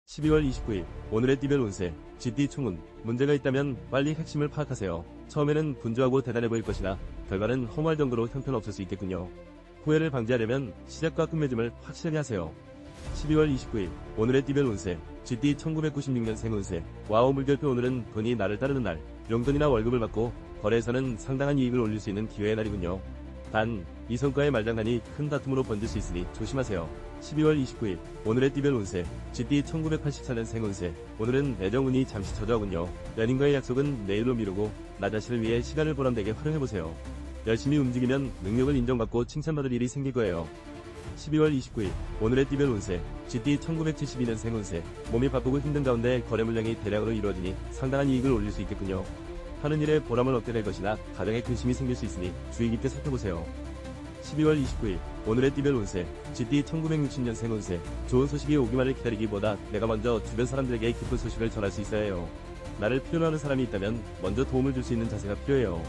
12월 29일 오늘의 띠별 운세 GT 총운. 문제가 있다면 빨리 핵심을 파악하세요. 처음에는 분주하고 대단해 보일 것이나 결과는 허무할 정도로 형편없을 수 있겠군요. 후회를 방지하려면 시작과 끝맺음을 확실하게 하세요. 12월 29일 오늘의 띠별 운세 GT 1996년생 운세. 와우 물결표. 오늘은 돈이 나를 따르는 날. 용돈이나 월급을 받고 거래에서는 상당한 이익을 올릴 수 있는 기회의 날이군요. 단, 이 성과의 말장난이 큰 다툼으로 번질 수 있으니 조심하세요. 12월 29일 오늘의 띠별 운세 GT 1984년생 운세. 오늘은 애정운이 잠시 저조하군요. 연인과의 약속은 내일로 미루고 나 자신을 위해 시간을 보람되게 활용해보세요. 열심히 움직이면 능력을 인정받고 칭찬받을 일이 생길 거예요. 12월 29일 오늘의 띠별 운세 GT 1972년생 운세. 몸이 바쁘고 힘든 가운데 거래 물량이 대량으로 이루어지니 상당한 이익을 올릴 수 있겠군요. 하는 일에 보람을 얻게 될 것이나 가정에 근심이 생길 수 있으니 주의 깊게 살펴보세요. 12월 29일 오늘의 띠별 운세 GT 1960년생 운세. 좋은 소식이 오기만을 기다리기보다 내가 먼저 주변 사람들에게 기쁜 소식을 전할 수 있어야 해요. 나를 필요로 하는 사람이 있다면 먼저 도움을 줄 수 있는 자세가 필요해요.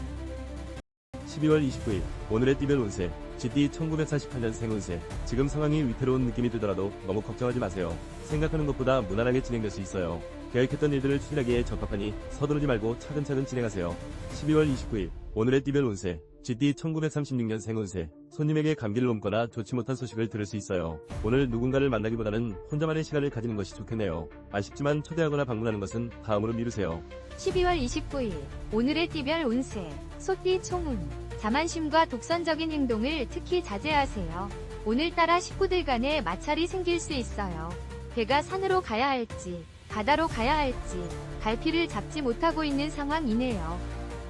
12월 29일 오늘의 띠별 운세 GT 1948년생 운세. 지금 상황이 위태로운 느낌이 들더라도 너무 걱정하지 마세요. 생각하는 것보다 무난하게 진행될 수 있어요. 계획했던 일들을 추진하기에 적합하니 서두르지 말고 차근차근 진행하세요. 12월 29일 오늘의 띠별 운세 GT 1936년생 운세. 손님에게 감기를 옮거나 좋지 못한 소식을 들을 수 있어요. 오늘 누군가를 만나기보다는 혼자만의 시간을 가지는 것이 좋겠네요. 아쉽지만 초대하거나 방문하는 것은 다음으로 미루세요. 12월 29일 오늘의 띠별 운세 소띠 총운. 자만심과 독선적인 행동을 특히 자제하세요. 오늘따라 식구들 간에 마찰이 생길 수 있어요. 배가 산으로 가야 할지 바다로 가야 할지 갈피를 잡지 못하고 있는 상황이네요.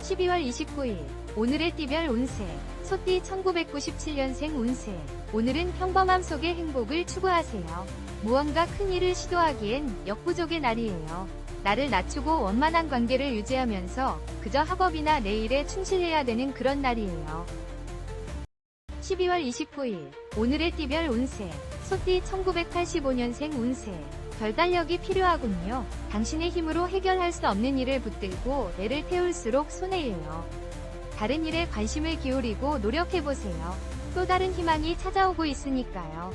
12월 29일 오늘의 띠별 운세 소띠 1997년생 운세. 오늘은 평범함 속의 행복을 추구하세요. 무언가 큰 일을 시도하기엔 역부족의 날이에요. 나를 낮추고 원만한 관계를 유지하면서 그저 학업이나 내 일에 충실해야 되는 그런 날이에요. 12월 29일 오늘의 띠별 운세 소띠 1985년생 운세. 결단력이 필요하군요. 당신의 힘으로 해결할 수 없는 일을 붙들고 애를 태울수록 손해예요. 다른 일에 관심을 기울이고 노력해보세요. 또 다른 희망이 찾아오고 있으니까요.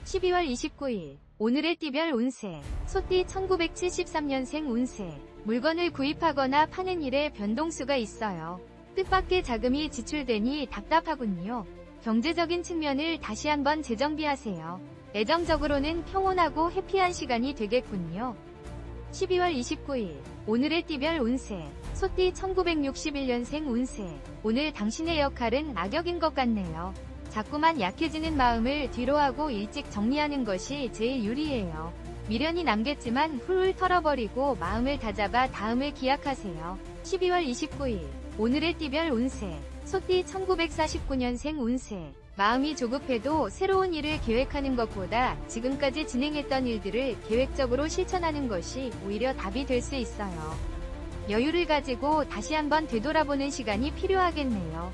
12월 29일 오늘의 띠별 운세 소띠 1973년생 운세. 물건을 구입하거나 파는 일에 변동수가 있어요. 뜻밖의 자금이 지출되니 답답하군요. 경제적인 측면을 다시 한번 재정비하세요. 애정적으로는 평온하고 해피한 시간이 되겠군요. 12월 29일 오늘의 띠별 운세 소띠 1961년생 운세. 오늘 당신의 역할은 악역인 것 같네요. 자꾸만 약해지는 마음을 뒤로하고 일찍 정리하는 것이 제일 유리해요. 미련이 남겠지만 훌훌 털어버리고 마음을 다잡아 다음을 기약하세요. 12월 29일 오늘의 띠별 운세 소띠 1949년생 운세. 마음이 조급해도 새로운 일을 계획하는 것보다 지금까지 진행했던 일들을 계획적으로 실천하는 것이 오히려 답이 될 수 있어요. 여유를 가지고 다시 한번 되돌아보는 시간이 필요하겠네요.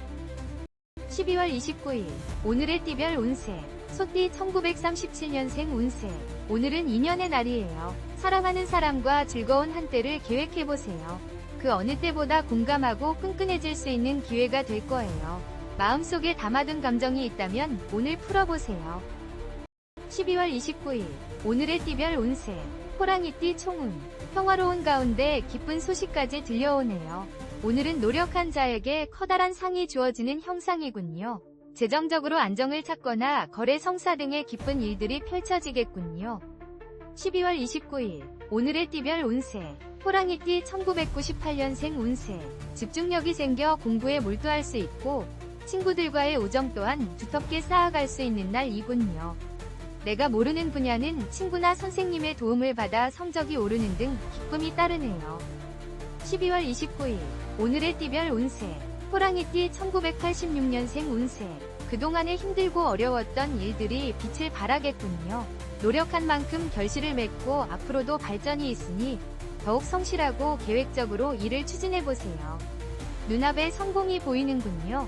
12월 29일 오늘의 띠별 운세 소띠 1937년생 운세. 오늘은 인연의 날이에요. 사랑하는 사람과 즐거운 한때를 계획해보세요. 그 어느 때보다 공감하고 끈끈해질 수 있는 기회가 될 거예요. 마음속에 담아둔 감정이 있다면 오늘 풀어보세요. 12월 29일 오늘의 띠별 운세 호랑이띠 총운. 평화로운 가운데 기쁜 소식까지 들려오네요. 오늘은 노력한 자에게 커다란 상이 주어지는 형상이군요. 재정적으로 안정을 찾거나 거래 성사 등의 기쁜 일들이 펼쳐지겠군요. 12월 29일 오늘의 띠별 운세 호랑이띠 1998년생 운세. 집중력이 생겨 공부에 몰두할 수 있고 친구들과의 우정 또한 두텁게 쌓아갈 수 있는 날이군요. 내가 모르는 분야는 친구나 선생님의 도움을 받아 성적이 오르는 등 기쁨이 따르네요. 12월 29일 오늘의 띠별 운세 호랑이띠 1986년생 운세. 그동안에 힘들고 어려웠던 일들이 빛을 발하겠군요. 노력한 만큼 결실을 맺고 앞으로도 발전이 있으니 더욱 성실하고 계획적으로 일을 추진해보세요. 눈앞에 성공이 보이는군요.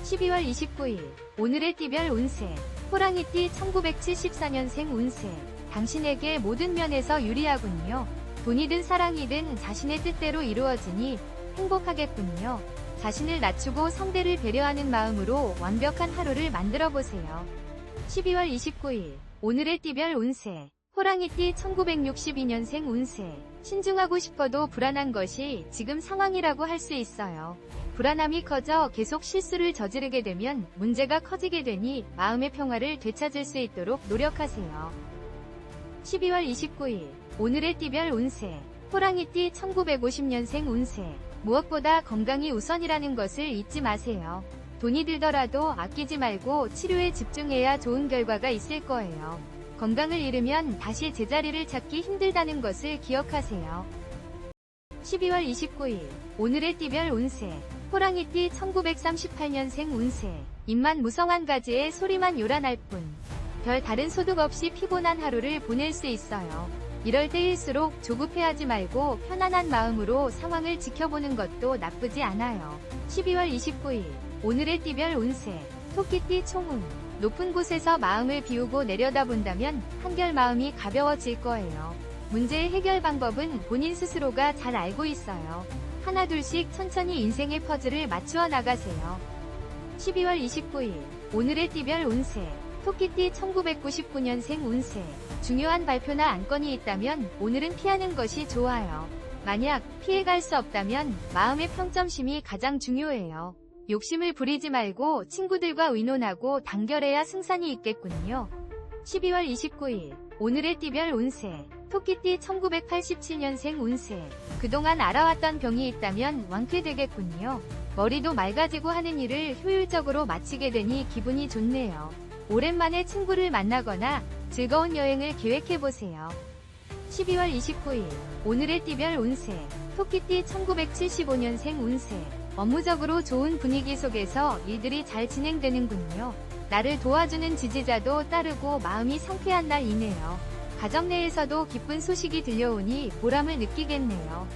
12월 29일 오늘의 띠별 운세 호랑이띠 1974년생 운세. 당신에게 모든 면에서 유리하군요. 돈이든 사랑이든 자신의 뜻대로 이루어지니 행복하겠군요. 자신을 낮추고 상대를 배려하는 마음으로 완벽한 하루를 만들어보세요. 12월 29일 오늘의 띠별 운세 호랑이띠 1962년생 운세. 신중하고 싶어도 불안한 것이 지금 상황이라고 할 수 있어요. 불안함이 커져 계속 실수를 저지르게 되면 문제가 커지게 되니 마음의 평화를 되찾을 수 있도록 노력하세요. 12월 29일 오늘의 띠별 운세. 호랑이띠 1950년생 운세. 무엇보다 건강이 우선이라는 것을 잊지 마세요. 돈이 들더라도 아끼지 말고 치료에 집중해야 좋은 결과가 있을 거예요. 건강을 잃으면 다시 제자리를 찾기 힘들다는 것을 기억하세요. 12월 29일 오늘의 띠별 운세. 호랑이띠 1938년생 운세. 입만 무성한 가지에 소리만 요란할 뿐. 별 다른 소득 없이 피곤한 하루를 보낼 수 있어요. 이럴 때일수록 조급해하지 말고 편안한 마음으로 상황을 지켜보는 것도 나쁘지 않아요. 12월 29일 오늘의 띠별 운세. 토끼띠 총운. 높은 곳에서 마음을 비우고 내려다본다면 한결 마음이 가벼워질 거예요. 문제의 해결 방법은 본인 스스로가 잘 알고 있어요. 하나둘씩 천천히 인생의 퍼즐을 맞추어 나가세요. 12월 29일 오늘의 띠별 운세. 토끼띠 1999년생 운세. 중요한 발표나 안건이 있다면 오늘은 피하는 것이 좋아요. 만약 피해갈 수 없다면 마음의 평정심이 가장 중요해요. 욕심을 부리지 말고 친구들과 의논하고 단결해야 승산이 있겠군요. 12월 29일 오늘의 띠별 운세. 토끼띠 1987년생 운세. 그동안 알아왔던 병이 있다면 완쾌되겠군요. 머리도 맑아지고 하는 일을 효율적으로 마치게 되니 기분이 좋네요. 오랜만에 친구를 만나거나 즐거운 여행을 계획해보세요. 12월 29일 오늘의 띠별 운세. 토끼띠 1975년생 운세. 업무적으로 좋은 분위기 속에서 일들이 잘 진행되는군요. 나를 도와주는 지지자도 따르고 마음이 상쾌한 날이네요. 가정 내에서도 기쁜 소식이 들려오니 보람을 느끼겠네요.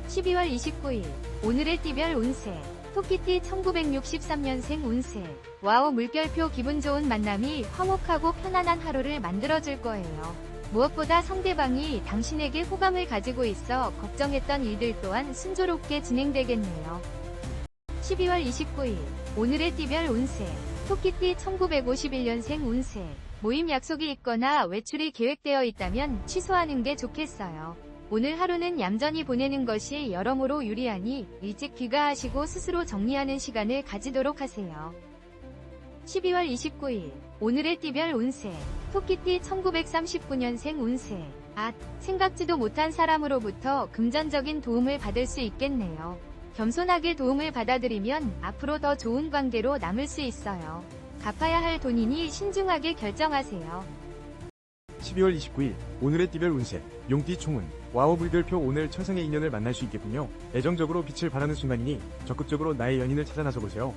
12월 29일 오늘의 띠별 운세. 토끼띠 1963년생 운세. 와우 물결표 기분 좋은 만남이 화목하고 편안한 하루를 만들어줄 거예요. 무엇보다 상대방이 당신에게 호감을 가지고 있어 걱정했던 일들 또한 순조롭게 진행되겠네요. 12월 29일 오늘의 띠별 운세. 토끼띠 1951년생 운세. 모임 약속이 있거나 외출이 계획되어 있다면 취소하는 게 좋겠어요. 오늘 하루는 얌전히 보내는 것이 여러모로 유리하니 일찍 귀가하시고 스스로 정리하는 시간을 가지도록 하세요. 12월 29일 오늘의 띠별 운세. 토끼띠 1939년생 운세. 생각지도 못한 사람으로부터 금전적인 도움을 받을 수 있겠네요. 겸손하게 도움을 받아들이면 앞으로 더 좋은 관계로 남을 수 있어요. 갚아야 할 돈이니 신중하게 결정하세요. 12월 29일 오늘의 띠별 운세. 용띠 총운. 와우 물결표 오늘 천상의 인연을 만날 수 있겠군요. 애정적으로 빛을 발하는 순간이니 적극적으로 나의 연인을 찾아 나서보세요.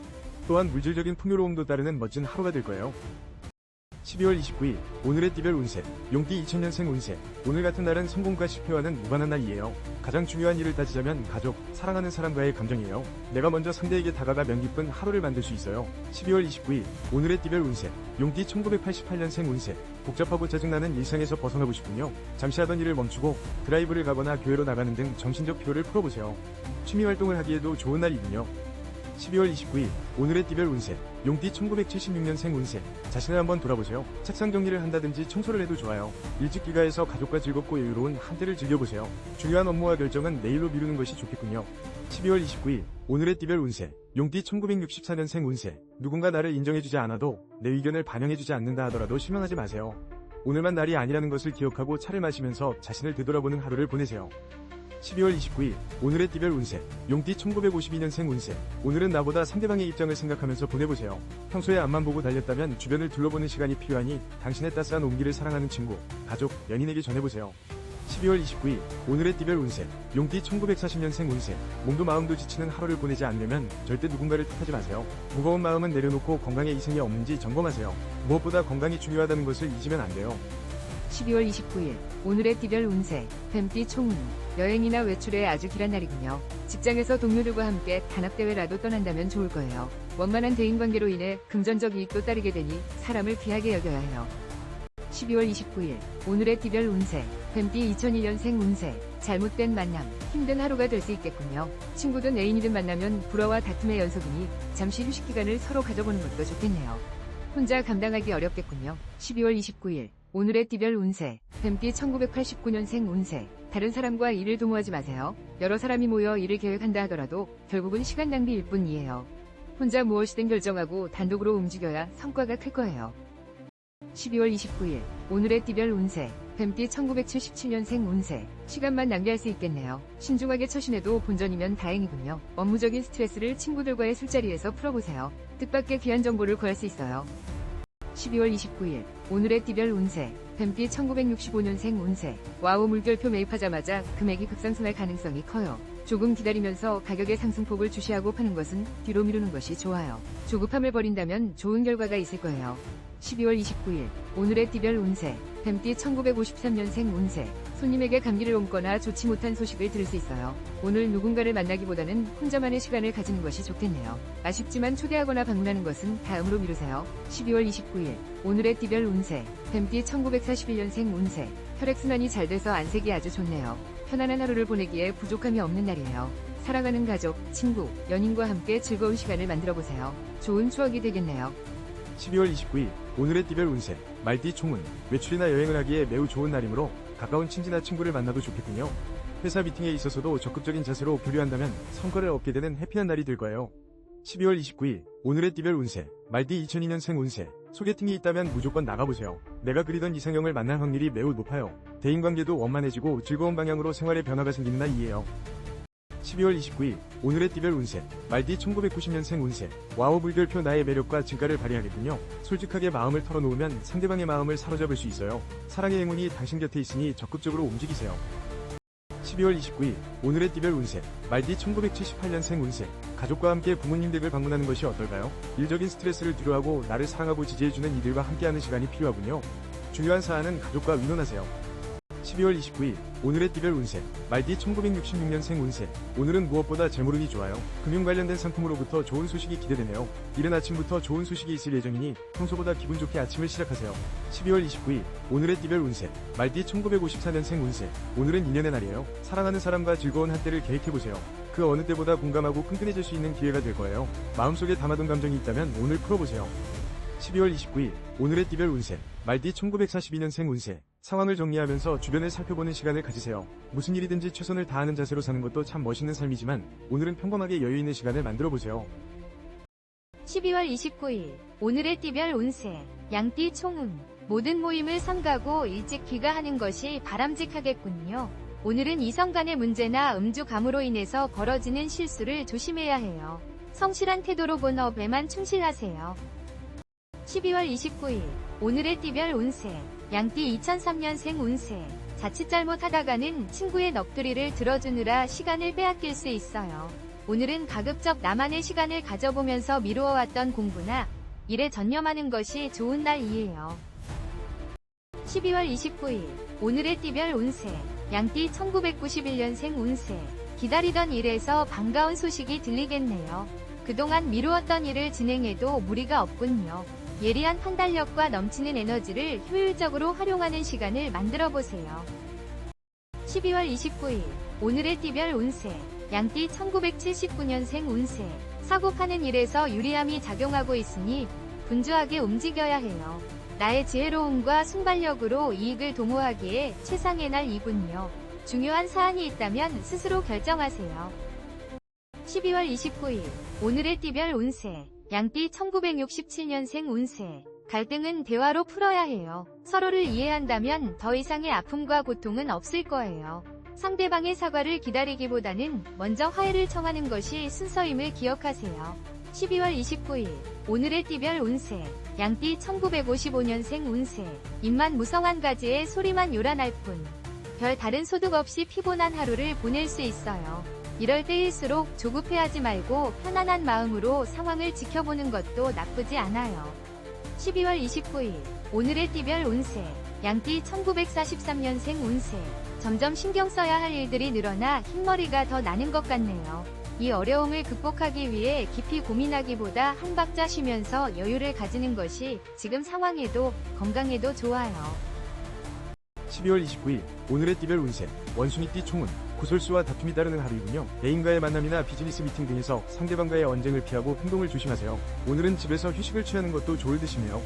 또한 물질적인 풍요로움도 따르는 멋진 하루가 될 거예요. 12월 29일 오늘의 띠별 운세. 용띠 2000년생 운세. 오늘 같은 날은 성공과 실패와는 무관한 날이에요. 가장 중요한 일을 따지자면 가족, 사랑하는 사람과의 감정이에요. 내가 먼저 상대에게 다가가면 기쁜 하루를 만들 수 있어요. 12월 29일 오늘의 띠별 운세. 용띠 1988년생 운세. 복잡하고 짜증나는 일상에서 벗어나고 싶군요. 잠시 하던 일을 멈추고 드라이브를 가거나 교회로 나가는 등 정신적 피로를 풀어보세요. 취미활동을 하기에도 좋은 날이군요. 12월 29일 오늘의 띠별 운세. 용띠 1976년생 운세. 자신을 한번 돌아보세요. 책상 정리를 한다든지 청소를 해도 좋아요. 일찍 귀가해서 가족과 즐겁고 여유로운 한때를 즐겨보세요. 중요한 업무와 결정은 내일로 미루는 것이 좋겠군요. 12월 29일 오늘의 띠별 운세. 용띠 1964년생 운세. 누군가 나를 인정해주지 않아도 내 의견을 반영해주지 않는다 하더라도 실망하지 마세요. 오늘만 날이 아니라는 것을 기억하고 차를 마시면서 자신을 되돌아보는 하루를 보내세요. 12월 29일 오늘의 띠별 운세. 용띠 1952년생 운세. 오늘은 나보다 상대방의 입장을 생각하면서 보내보세요. 평소에 앞만 보고 달렸다면 주변을 둘러보는 시간이 필요하니 당신의 따스한 온기를 사랑하는 친구, 가족, 연인에게 전해보세요. 12월 29일 오늘의 띠별 운세. 용띠 1940년생 운세. 몸도 마음도 지치는 하루를 보내지 않으려면 절대 누군가를 탓하지 마세요. 무거운 마음은 내려놓고 건강에 이상이 없는지 점검하세요. 무엇보다 건강이 중요하다는 것을 잊으면 안 돼요. 12월 29일 오늘의 띠별 운세. 뱀띠 총운. 여행이나 외출에 아주 길한 날이군요. 직장에서 동료들과 함께 단합대회라도 떠난다면 좋을 거예요. 원만한 대인관계로 인해 금전적 이익도 따르게 되니 사람을 귀하게 여겨야 해요. 12월 29일 오늘의 띠별 운세. 뱀띠 2001년생 운세. 잘못된 만남, 힘든 하루가 될 수 있겠군요. 친구든 애인이든 만나면 불화와 다툼의 연속이니 잠시 휴식 기간을 서로 가져보는 것도 좋겠네요. 혼자 감당하기 어렵겠군요. 12월 29일 오늘의 띠별 운세, 뱀띠 1989년생 운세. 다른 사람과 일을 도모하지 마세요. 여러 사람이 모여 일을 계획한다 하더라도 결국은 시간 낭비일 뿐이에요. 혼자 무엇이든 결정하고 단독으로 움직여야 성과가 클 거예요. 12월 29일, 오늘의 띠별 운세, 뱀띠 1977년생 운세. 시간만 낭비할 수 있겠네요. 신중하게 처신해도 본전이면 다행이군요. 업무적인 스트레스를 친구들과의 술자리에서 풀어보세요. 뜻밖의 귀한 정보를 구할 수 있어요. 12월 29일, 오늘의 띠별 운세, 뱀띠 1965년생 운세. 와우 물결표 매입하자마자 금액이 급상승할 가능성이 커요. 조금 기다리면서 가격의 상승폭을 주시하고 파는 것은 뒤로 미루는 것이 좋아요. 조급함을 버린다면 좋은 결과가 있을 거예요. 12월 29일, 오늘의 띠별 운세, 뱀띠 1953년생 운세. 손님에게 감기를 옮거나 좋지 못한 소식을 들을 수 있어요. 오늘 누군가를 만나기보다는 혼자만의 시간을 가지는 것이 좋겠네요. 아쉽지만 초대하거나 방문하는 것은 다음으로 미루세요. 12월 29일, 오늘의 띠별 운세, 뱀띠 1941년생 운세. 혈액순환이 잘 돼서 안색이 아주 좋네요. 편안한 하루를 보내기에 부족함이 없는 날이에요. 사랑하는 가족, 친구, 연인과 함께 즐거운 시간을 만들어보세요. 좋은 추억이 되겠네요. 12월 29일, 오늘의 띠별 운세, 말띠 총운. 외출이나 여행을 하기에 매우 좋은 날이므로 가까운 친지나 친구를 만나도 좋겠군요. 회사 미팅에 있어서도 적극적인 자세로 교류한다면 성과를 얻게 되는 해피한 날이 될 거예요. 12월 29일, 오늘의 띠별 운세, 말띠 2002년생 운세. 소개팅이 있다면 무조건 나가보세요. 내가 그리던 이상형을 만날 확률이 매우 높아요. 대인관계도 원만해지고 즐거운 방향으로 생활의 변화가 생기는 날이에요. 12월 29일, 오늘의 띠별 운세, 말띠 1990년생 운세. 와우 물결표 나의 매력과 진가를 발휘하겠군요. 솔직하게 마음을 털어놓으면 상대방의 마음을 사로잡을 수 있어요. 사랑의 행운이 당신 곁에 있으니 적극적으로 움직이세요. 12월 29일, 오늘의 띠별 운세, 말띠 1978년생 운세. 가족과 함께 부모님 댁을 방문하는 것이 어떨까요? 일적인 스트레스를 뒤로하고 나를 사랑하고 지지해주는 이들과 함께하는 시간이 필요하군요. 중요한 사안은 가족과 의논하세요. 12월 29일, 오늘의 띠별 운세, 말띠 1966년생 운세. 오늘은 무엇보다 재물운이 좋아요. 금융 관련된 상품으로부터 좋은 소식이 기대되네요. 이른 아침부터 좋은 소식이 있을 예정이니 평소보다 기분 좋게 아침을 시작하세요. 12월 29일, 오늘의 띠별 운세, 말띠 1954년생 운세. 오늘은 인연의 날이에요. 사랑하는 사람과 즐거운 한때를 계획해보세요. 그 어느 때보다 공감하고 끈끈해질 수 있는 기회가 될 거예요. 마음속에 담아둔 감정이 있다면 오늘 풀어보세요. 12월 29일, 오늘의 띠별 운세, 말띠 1942년생 운세. 상황을 정리하면서 주변을 살펴보는 시간을 가지세요. 무슨 일이든지 최선을 다하는 자세로 사는 것도 참 멋있는 삶이지만 오늘은 평범하게 여유있는 시간을 만들어보세요. 12월 29일, 오늘의 띠별 운세, 양띠 총운. 모든 모임을 삼가고 일찍 귀가하는 것이 바람직하겠군요. 오늘은 이성 간의 문제나 음주감으로 인해서 벌어지는 실수를 조심해야 해요. 성실한 태도로 본업에만 충실하세요. 12월 29일, 오늘의 띠별 운세, 양띠 2003년생 운세. 자칫 잘못하다가는 친구의 넋두리를 들어주느라 시간을 빼앗길 수 있어요. 오늘은 가급적 나만의 시간을 가져보면서 미루어왔던 공부나 일에 전념하는 것이 좋은 날이에요. 12월 29일, 오늘의 띠별 운세, 양띠 1991년생 운세. 기다리던 일에서 반가운 소식이 들리겠네요. 그동안 미루었던 일을 진행해도 무리가 없군요. 예리한 판단력과 넘치는 에너지를 효율적으로 활용하는 시간을 만들어보세요. 12월 29일, 오늘의 띠별 운세, 양띠 1979년생 운세. 사고 파는 일에서 유리함이 작용하고 있으니 분주하게 움직여야 해요. 나의 지혜로움과 순발력으로 이익을 도모하기에 최상의 날이군요. 중요한 사안이 있다면 스스로 결정하세요. 12월 29일, 오늘의 띠별 운세, 양띠 1967년생 운세. 갈등은 대화로 풀어야 해요. 서로를 이해한다면 더 이상의 아픔과 고통은 없을 거예요. 상대방의 사과를 기다리기보다는 먼저 화해를 청하는 것이 순서임을 기억하세요. 12월 29일, 오늘의 띠별 운세, 양띠 1955년생 운세. 입만 무성한 가지에 소리만 요란할 뿐. 별 다른 소득 없이 피곤한 하루를 보낼 수 있어요. 이럴 때일수록 조급해하지 말고 편안한 마음으로 상황을 지켜보는 것도 나쁘지 않아요. 12월 29일, 오늘의 띠별 운세, 양띠 1943년생 운세. 점점 신경 써야 할 일들이 늘어나 흰머리가 더 나는 것 같네요. 이 어려움을 극복하기 위해 깊이 고민하기보다 한 박자 쉬면서 여유를 가지는 것이 지금 상황에도 건강에도 좋아요. 12월 29일, 오늘의 띠별 운세, 원숭이띠 총운. 구설수와 다툼이 따르는 하루이군요. 애인과의 만남이나 비즈니스 미팅 등에서 상대방과의 언쟁을 피하고 행동을 조심하세요. 오늘은 집에서 휴식을 취하는 것도 좋을 듯이네요.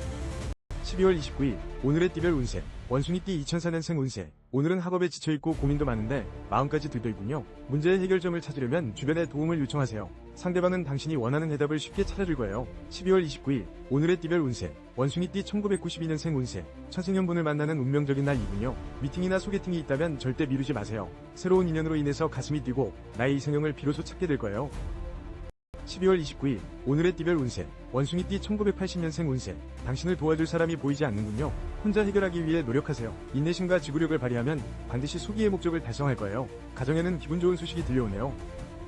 12월 29일 오늘의 띠별 운세 원숭이띠 2004년생 운세. 오늘은 학업에 지쳐있고 고민도 많은데 마음까지 들떠있군요. 문제의 해결점을 찾으려면 주변에 도움을 요청하세요. 상대방은 당신이 원하는 해답을 쉽게 찾아줄 거예요. 12월 29일 오늘의 띠별 운세 원숭이띠 1992년생 운세. 천생연분을 만나는 운명적인 날이군요. 미팅이나 소개팅이 있다면 절대 미루지 마세요. 새로운 인연으로 인해서 가슴이 뛰고 나의 이상형을 비로소 찾게 될 거예요. 12월 29일 오늘의 띠별 운세 원숭이띠 1980년생 운세. 당신을 도와줄 사람이 보이지 않는군요. 혼자 해결하기 위해 노력하세요. 인내심과 지구력을 발휘하면 반드시 소기의 목적을 달성할 거예요. 가정에는 기분 좋은 소식이 들려오네요.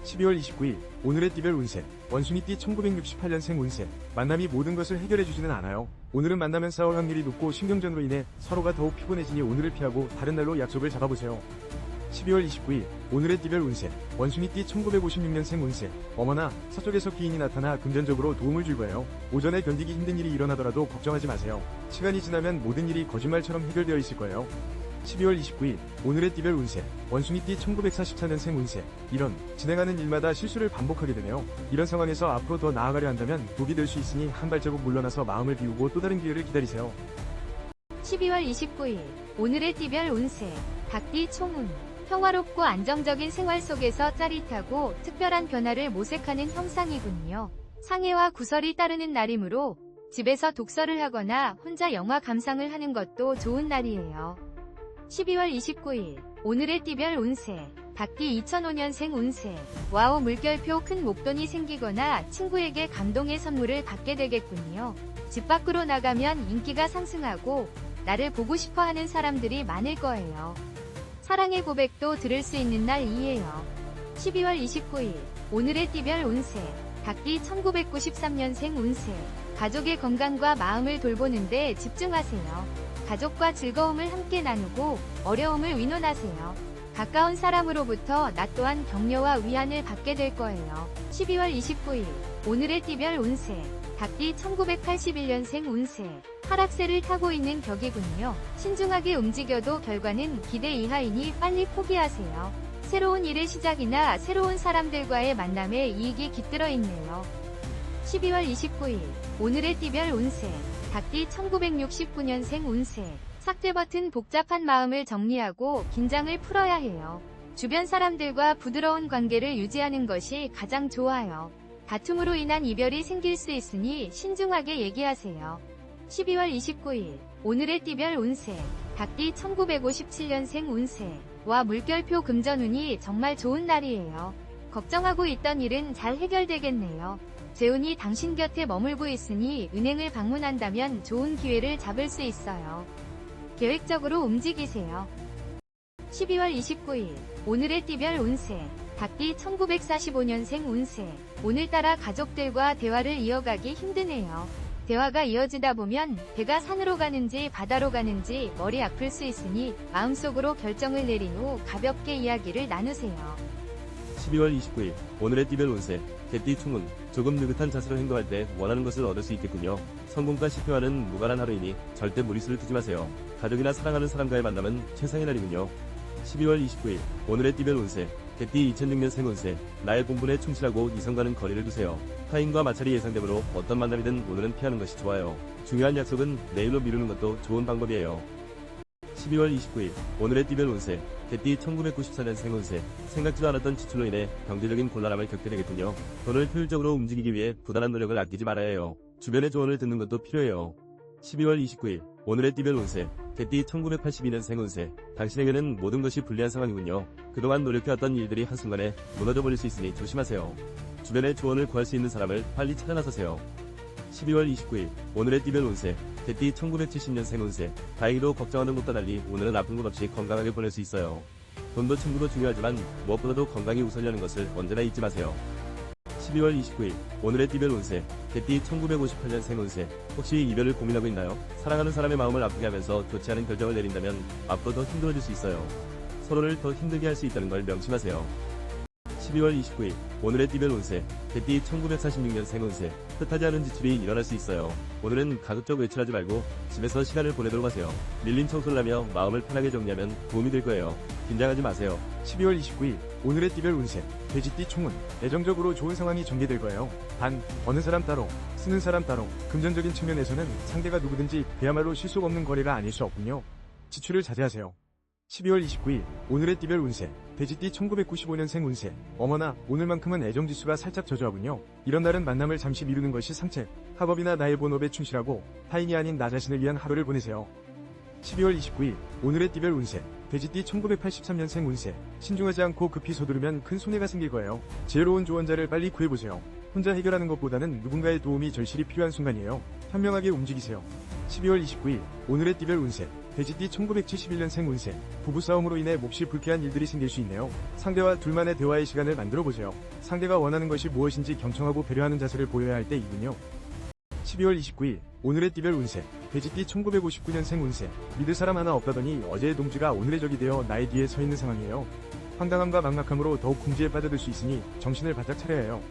12월 29일 오늘의 띠별 운세 원숭이띠 1968년생 운세. 만남이 모든 것을 해결해주지는 않아요. 오늘은 만나면 싸울 확률이 높고 신경전으로 인해 서로가 더욱 피곤해지니 오늘을 피하고 다른 날로 약속을 잡아보세요. 12월 29일 오늘의 띠별 운세 원숭이띠 1956년생 운세. 어머나 서쪽에서 기인이 나타나 금전적으로 도움을 줄 거예요. 오전에 견디기 힘든 일이 일어나더라도 걱정하지 마세요. 시간이 지나면 모든 일이 거짓말처럼 해결되어 있을 거예요. 12월 29일 오늘의 띠별 운세 원숭이띠 1944년생 운세. 이런 진행하는 일마다 실수를 반복하게 되네요. 이런 상황에서 앞으로 더 나아가려 한다면 독이 될 수 있으니 한 발자국 물러나서 마음을 비우고 또 다른 기회를 기다리세요. 12월 29일 오늘의 띠별 운세 닭띠 총운. 평화롭고 안정적인 생활 속에서 짜릿하고 특별한 변화를 모색하는 형상이군요. 상해와 구설이 따르는 날이므로 집에서 독서를 하거나 혼자 영화 감상을 하는 것도 좋은 날이에요. 12월 29일 오늘의 띠별 운세 닭띠 2005년생 운세. 와우 물결표 큰 목돈이 생기거나 친구에게 감동의 선물을 받게 되겠군요. 집 밖으로 나가면 인기가 상승하고 나를 보고 싶어 하는 사람들이 많을 거예요. 사랑의 고백도 들을 수 있는 날이에요. 12월 29일 오늘의 띠별 운세 닭띠 1993년생 운세. 가족의 건강과 마음을 돌보는데 집중하세요. 가족과 즐거움을 함께 나누고 어려움을 위로하세요. 가까운 사람으로부터 나 또한 격려와 위안을 받게 될 거예요. 12월 29일 오늘의 띠별 운세 닭띠 1981년생 운세. 하락세를 타고 있는 격이군요. 신중하게 움직여도 결과는 기대 이하이니 빨리 포기하세요. 새로운 일의 시작이나 새로운 사람들과의 만남에 이익이 깃들어 있네요. 12월 29일 오늘의 띠별 운세 닭띠 1969년생 운세. 삭제 버튼 복잡한 마음을 정리하고 긴장을 풀어야 해요. 주변 사람들과 부드러운 관계를 유지하는 것이 가장 좋아요. 다툼으로 인한 이별이 생길 수 있으니 신중하게 얘기하세요. 12월 29일 오늘의 띠별 운세 닭띠 1957년생 운세. 와 물결표 금전운이 정말 좋은 날이에요. 걱정하고 있던 일은 잘 해결되겠네요. 재운이 당신 곁에 머물고 있으니 은행을 방문한다면 좋은 기회를 잡을 수 있어요. 계획적으로 움직이세요. 12월 29일 오늘의 띠별 운세 닭띠 1945년생 운세. 오늘따라 가족들과 대화를 이어가기 힘드네요. 대화가 이어지다 보면 배가 산으로 가는지 바다로 가는지 머리 아플 수 있으니 마음속으로 결정을 내린 후 가볍게 이야기를 나누세요. 12월 29일 오늘의 띠별 운세 개띠 충운. 조금 느긋한 자세로 행동할 때 원하는 것을 얻을 수 있겠군요. 성공과 실패와는 무관한 하루이니 절대 무리수를 두지 마세요. 가족이나 사랑하는 사람과의 만남은 최상의 날이군요. 12월 29일 오늘의 띠별 운세 개띠 2006년생 운세. 나의 본분에 충실하고 이성과는 거리를 두세요. 타인과 마찰이 예상되므로 어떤 만남이든 오늘은 피하는 것이 좋아요. 중요한 약속은 내일로 미루는 것도 좋은 방법이에요. 12월 29일 오늘의 띠별 운세 개띠 1994년생 운세. 생각지도 않았던 지출로 인해 경제적인 곤란함을 겪게 되겠군요. 돈을 효율적으로 움직이기 위해 부단한 노력을 아끼지 말아야 해요. 주변의 조언을 듣는 것도 필요해요. 12월 29일 오늘의 띠별 운세 개띠 1982년생 운세. 당신에게는 모든 것이 불리한 상황이군요. 그동안 노력해왔던 일들이 한순간에 무너져버릴 수 있으니 조심하세요. 주변의 조언을 구할 수 있는 사람을 빨리 찾아 나서세요. 12월 29일 오늘의 띠별 운세 개띠 1970년생 운세. 다행히도 걱정하는 것과 달리 오늘은 아픈 것 없이 건강하게 보낼 수 있어요. 돈도 친구도 중요하지만 무엇보다도 건강이 우선이라는 것을 언제나 잊지 마세요. 12월 29일 오늘의 띠별 운세 개띠 1958년생 운세. 혹시 이별을 고민하고 있나요? 사랑하는 사람의 마음을 아프게 하면서 좋지 않은 결정을 내린다면 앞으로 더 힘들어질 수 있어요. 서로를 더 힘들게 할 수 있다는 걸 명심하세요. 12월 29일 오늘의 띠별 운세 개띠 1946년생 운세 뜻하지 않은 지출이 일어날 수 있어요. 오늘은 가급적 외출하지 말고 집에서 시간을 보내도록 하세요. 밀린 청소를 하며 마음을 편하게 정리하면 도움이 될 거예요. 긴장하지 마세요. 12월 29일 오늘의 띠별 운세 돼지띠 총은 애정적으로 좋은 상황이 전개될 거예요. 단 어느 사람 따로 쓰는 사람 따로 금전적인 측면에서는 상대가 누구든지 그야말로 실속 없는 거래가 아닐 수 없군요. 지출을 자제하세요. 12월 29일 오늘의 띠별 운세 돼지띠 1995년생 운세 어머나 오늘만큼은 애정지수가 살짝 저조하군요. 이런 날은 만남을 잠시 미루는 것이 상책, 학업이나 나의 본업에 충실하고 타인이 아닌 나 자신을 위한 하루를 보내세요. 12월 29일 오늘의 띠별 운세 돼지띠 1983년생 운세 신중하지 않고 급히 서두르면 큰 손해가 생길 거예요. 지혜로운 조언자를 빨리 구해보세요. 혼자 해결하는 것보다는 누군가의 도움이 절실히 필요한 순간이에요. 현명하게 움직이세요. 12월 29일 오늘의 띠별 운세 돼지띠 1971년생 운세 부부싸움으로 인해 몹시 불쾌한 일들이 생길 수 있네요. 상대와 둘만의 대화의 시간을 만들어보세요. 상대가 원하는 것이 무엇인지 경청하고 배려하는 자세를 보여야 할 때이군요. 12월 29일 오늘의 띠별 운세 돼지띠 1959년생 운세 믿을 사람 하나 없다더니 어제의 동지가 오늘의 적이 되어 나의 뒤에 서 있는 상황이에요. 황당함과 막막함으로 더욱 궁지에 빠져들 수 있으니 정신을 바짝 차려야 해요.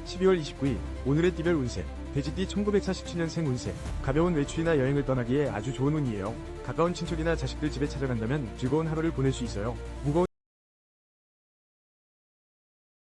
12월 29일 오늘의 띠별 운세 돼지띠 1947년생 운세 가벼운 외출이나 여행을 떠나기에 아주 좋은 운이에요. 가까운 친척이나 자식들 집에 찾아간다면 즐거운 하루를 보낼 수 있어요. 무거운